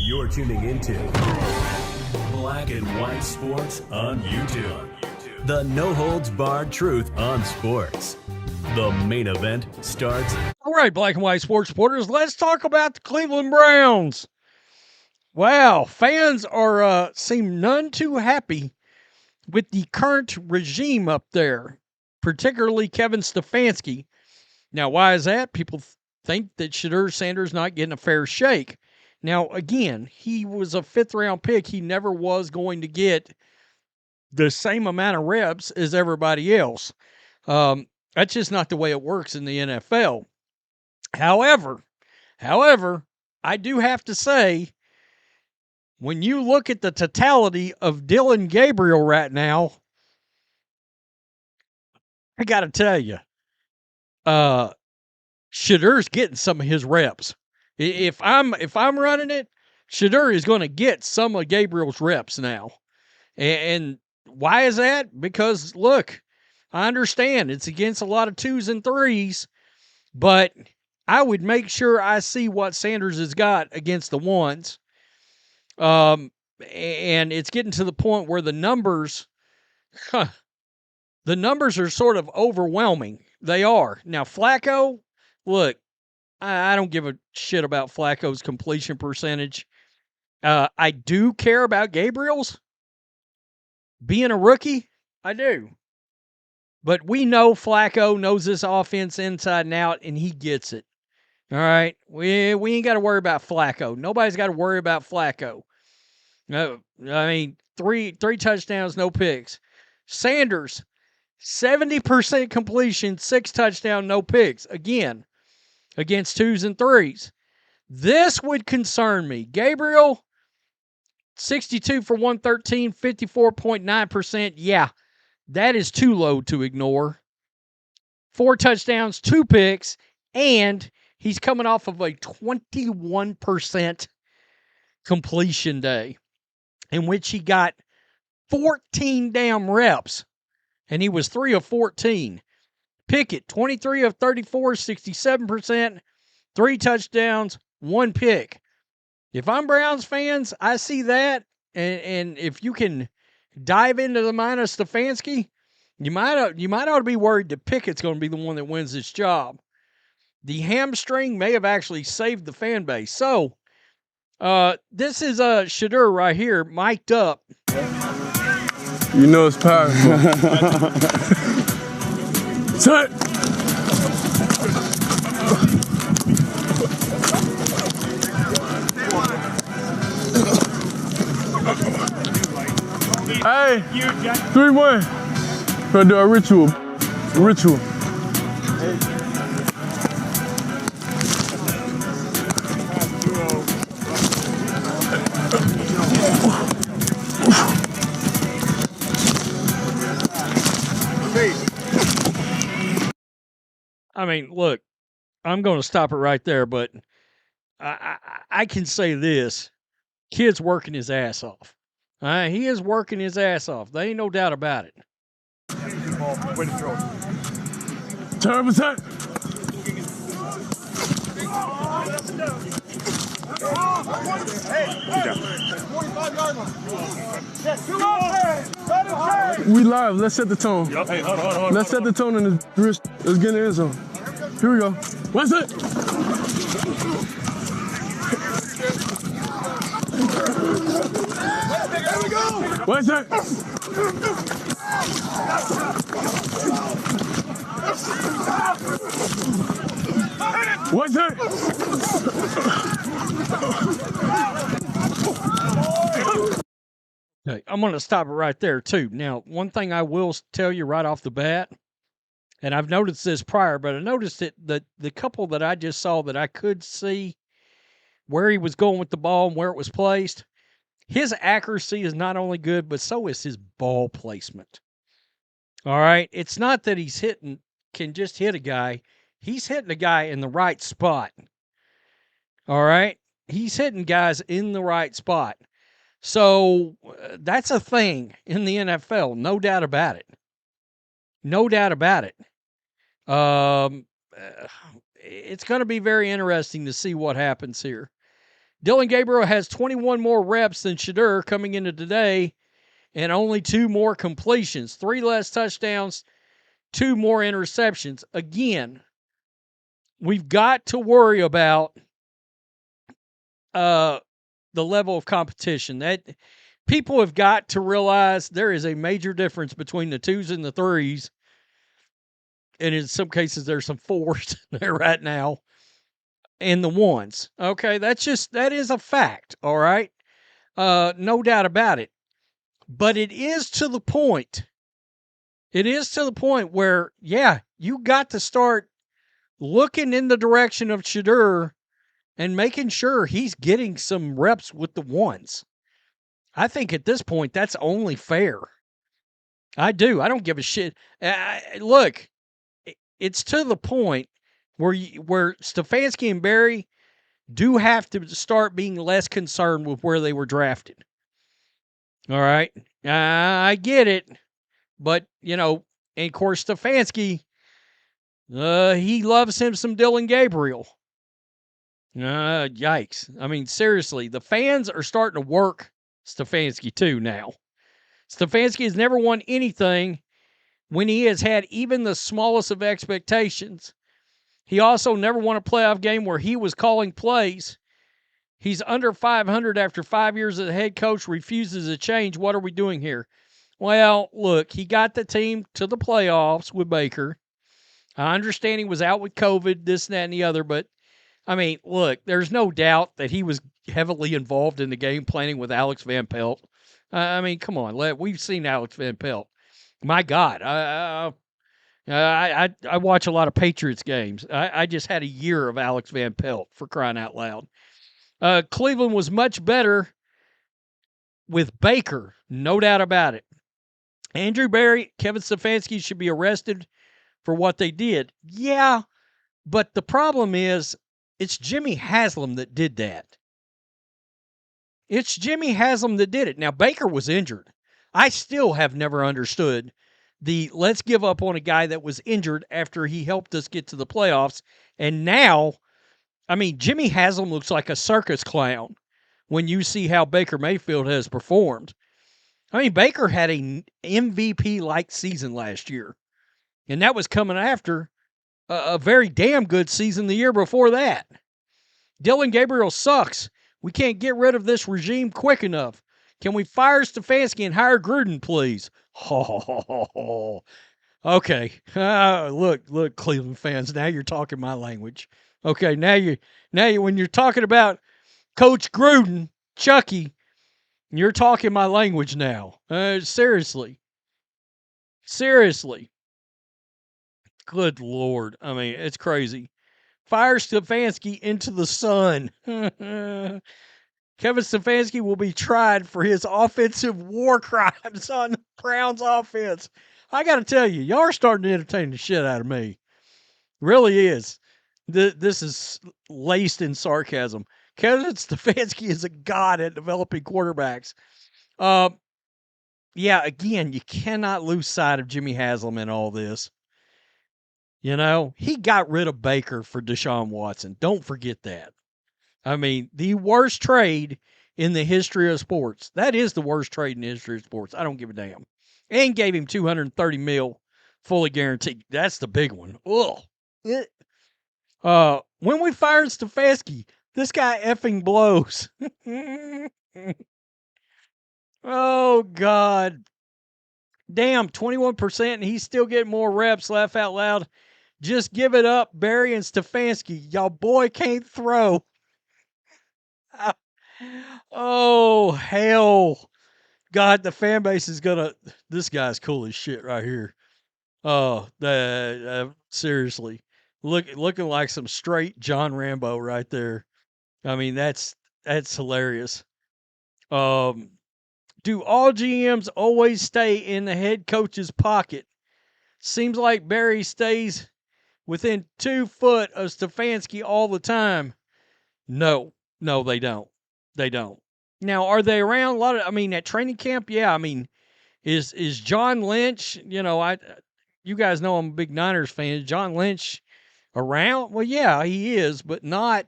You're tuning into Black and White Sports on YouTube. The no-holds-barred truth on sports. The main event starts. All right, Black and White Sports supporters, let's talk about the Cleveland Browns. Wow, fans seem none too happy with the current regime up there, particularly Kevin Stefanski. Now, why is that? People think that Shedeur Sanders not getting a fair shake. Now, again, he was a fifth-round pick. He never was going to get the same amount of reps as everybody else. That's just not the way it works in the NFL. However, I do have to say, when you look at the totality of Dillon Gabriel right now, I got to tell you, Shedeur's getting some of his reps. If I'm running it, Shedeur is going to get some of Gabriel's reps now. And why is that? Because, look, I understand it's against a lot of 2s and 3s, but I would make sure I see what Sanders has got against the 1s. And it's getting to the point where the numbers are sort of overwhelming. They are. Now, Flacco, look, I don't give a shit about Flacco's completion percentage. I do care about Gabriel's. Being a rookie, I do. But we know Flacco knows this offense inside and out, and he gets it. All right? We ain't got to worry about Flacco. Nobody's got to worry about Flacco. No, I mean, three touchdowns, no picks. Sanders, 70% completion, 6 touchdowns, no picks. Again, against 2s and 3s. This would concern me. Gabriel, 62 for 113, 54.9%. Yeah, that is too low to ignore. 4 touchdowns, 2 picks, and he's coming off of a 21% completion day in which he got 14 damn reps, and he was 3 of 14. Pickett, 23 of 34, 67%, 3 touchdowns, 1 pick. If I'm Browns fans, I see that, and if you can dive into the mind of Stefanski, you might ought to be worried that Pickett's going to be the one that wins this job. The hamstring may have actually saved the fan base. So, this is Shedeur right here, mic'd up. You know it's powerful. Set. Hey, 3-1. Gonna do a ritual. I mean, look, I'm going to stop it right there, but I can say this. Kid's working his ass off. He is working his ass off. There ain't no doubt about it. Turn percent. We live. Let's set the tone. Hey, hold on. Let's set the tone in the wrist. Let's get in the end zone. Here we go. What's it? What's it? What's it? Okay, I'm going to stop it right there, too. Now, one thing I will tell you right off the bat, and I've noticed this prior, but I noticed that the couple that I just saw that I could see where he was going with the ball and where it was placed, his accuracy is not only good, but so is his ball placement. All right? It's not that can just hit a guy. He's hitting a guy in the right spot. All right? He's hitting guys in the right spot. So that's a thing in the NFL, no doubt about it. No doubt about it. it's going to be very interesting to see what happens here. Dillon Gabriel has 21 more reps than Shedeur coming into today, and only 2 more completions, 3 less touchdowns, 2 more interceptions. Again, we've got to worry about the level of competition. That people have got to realize there is a major difference between the 2s and the 3s, and in some cases there's some 4s there right now, and the 1s. Okay, that is a fact. All right, no doubt about it. But it is to the point. It is to the point where, yeah, you got to start looking in the direction of Shedeur and making sure he's getting some reps with the 1s. I think at this point that's only fair. I do. I don't give a shit. Look, it's to the point where Stefanski and Barry do have to start being less concerned with where they were drafted. All right, I get it, but and of course Stefanski, he loves him some Dillon Gabriel. Yikes! I mean, seriously, the fans are starting to work Stefanski too now. Stefanski has never won anything when he has had even the smallest of expectations. He also never won a playoff game where he was calling plays. He's under 500 after 5 years as a head coach, refuses to change. What are we doing here? Well, look, he got the team to the playoffs with Baker. I understand he was out with COVID, this, and that, and the other, but, I mean, look, there's no doubt that he was heavily involved in the game planning with Alex Van Pelt. I mean, come on, we've seen Alex Van Pelt. My God, I watch a lot of Patriots games. I just had a year of Alex Van Pelt, for crying out loud. Cleveland was much better with Baker, no doubt about it. Andrew Berry, Kevin Stefanski should be arrested for what they did. Yeah, but the problem is it's Jimmy Haslam that did that. It's Jimmy Haslam that did it. Now, Baker was injured. I still have never understood the let's give up on a guy that was injured after he helped us get to the playoffs. And now, I mean, Jimmy Haslam looks like a circus clown when you see how Baker Mayfield has performed. I mean, Baker had an MVP-like season last year, and that was coming after a very damn good season the year before that. Dillon Gabriel sucks. We can't get rid of this regime quick enough. Can we fire Stefanski and hire Gruden, please? Okay. Look, Cleveland fans, now you're talking my language. Okay, now you when you're talking about Coach Gruden, Chucky, you're talking my language now. Seriously. Good Lord. I mean, it's crazy. Fire Stefanski into the sun. Kevin Stefanski will be tried for his offensive war crimes on the Browns offense. I got to tell you, y'all are starting to entertain the shit out of me. Really is. This is laced in sarcasm. Kevin Stefanski is a god at developing quarterbacks. Yeah, again, you cannot lose sight of Jimmy Haslam in all this. He got rid of Baker for Deshaun Watson. Don't forget that. I mean, the worst trade in the history of sports. That is the worst trade in the history of sports. I don't give a damn. And gave him $230 million fully guaranteed. That's the big one. Ugh. When we fired Stefanski, this guy effing blows. Oh, God. Damn, 21%, and he's still getting more reps. Laugh out loud. Just give it up, Barry and Stefanski. Y'all boy can't throw. Oh, hell. God, the fan base is going to... This guy's cool as shit right here. Oh, seriously. Looking like some straight John Rambo right there. I mean, that's hilarious. Do all GMs always stay in the head coach's pocket? Seems like Barry stays within 2 foot of Stefanski all the time. No, they don't. They don't. Now, are they around a lot of? I mean, at training camp, yeah. I mean, is John Lynch? You guys know I'm a big Niners fan. John Lynch Around? Well, yeah, he is, but not.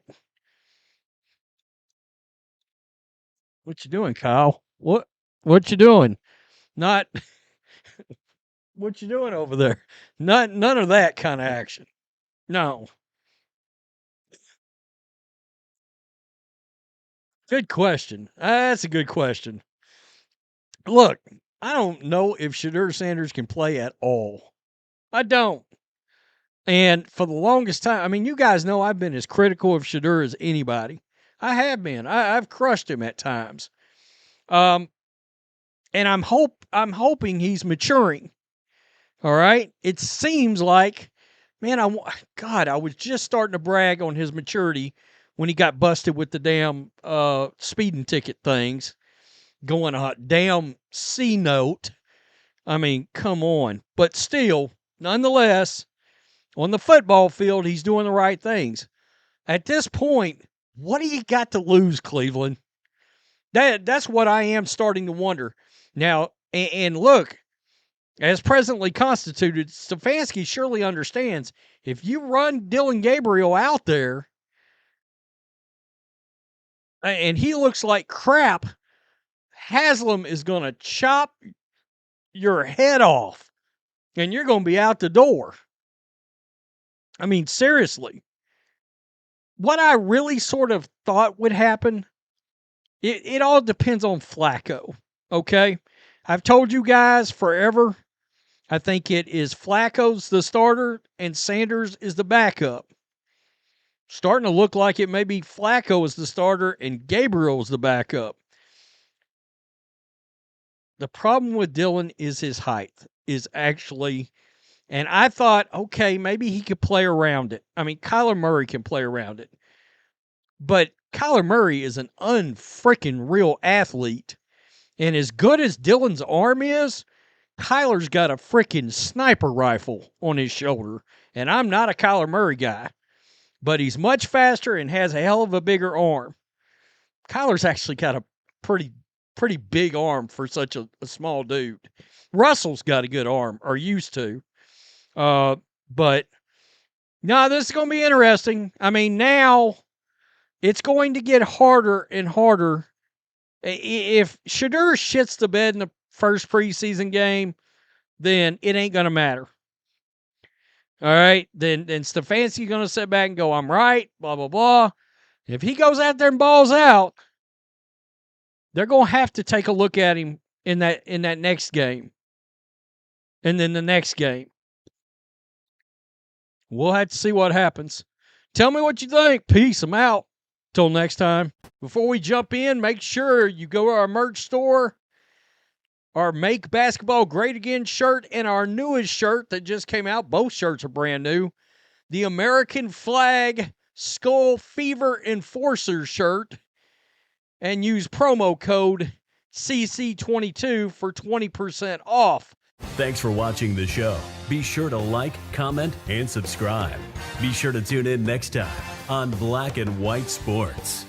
What you doing, Kyle? What you doing? Not what you doing over there? None of that kind of action. No. Good question. That's a good question. Look, I don't know if Shedeur Sanders can play at all. I don't. And for the longest time, I mean, you guys know I've been as critical of Shedeur as anybody. I have been. I've crushed him at times. Um, and I'm hoping he's maturing. All right. It seems like, man, God, I was just starting to brag on his maturity when he got busted with the damn speeding ticket things, going a damn C note. I mean, come on. But still, nonetheless, on the football field, he's doing the right things. At this point, what do you got to lose, Cleveland? That's what I am starting to wonder. Now, and look, as presently constituted, Stefanski surely understands if you run Dillon Gabriel out there and he looks like crap, Haslam is going to chop your head off and you're going to be out the door. I mean, seriously. What I really sort of thought would happen, it all depends on Flacco, okay? I've told you guys forever, I think it is Flacco's the starter and Sanders is the backup. Starting to look like it may be Flacco is the starter and Gabriel is the backup. The problem with Dillon is his height, is actually, and I thought, okay, maybe he could play around it. I mean, Kyler Murray can play around it. But Kyler Murray is an unfreaking real athlete. And as good as Dillon's arm is, Kyler's got a freaking sniper rifle on his shoulder. And I'm not a Kyler Murray guy. But he's much faster and has a hell of a bigger arm. Kyler's actually got a pretty big arm for such a small dude. Russell's got a good arm, or used to. But, no, this is going to be interesting. I mean, now it's going to get harder and harder. If Shedeur shits the bed in the first preseason game, then it ain't going to matter. All right? Then Stefanski's going to sit back and go, I'm right, blah, blah, blah. If he goes out there and balls out, they're going to have to take a look at him in that next game. And then the next game. We'll have to see what happens. Tell me what you think. Peace. I'm out. Till next time. Before we jump in, make sure you go to our merch store, our Make Basketball Great Again shirt, and our newest shirt that just came out. Both shirts are brand new. The American Flag Skull Fever Enforcer shirt. And use promo code CC22 for 20% off. Thanks for watching the show. Be sure to like, comment, and subscribe. Be sure to tune in next time on Black and White Sports.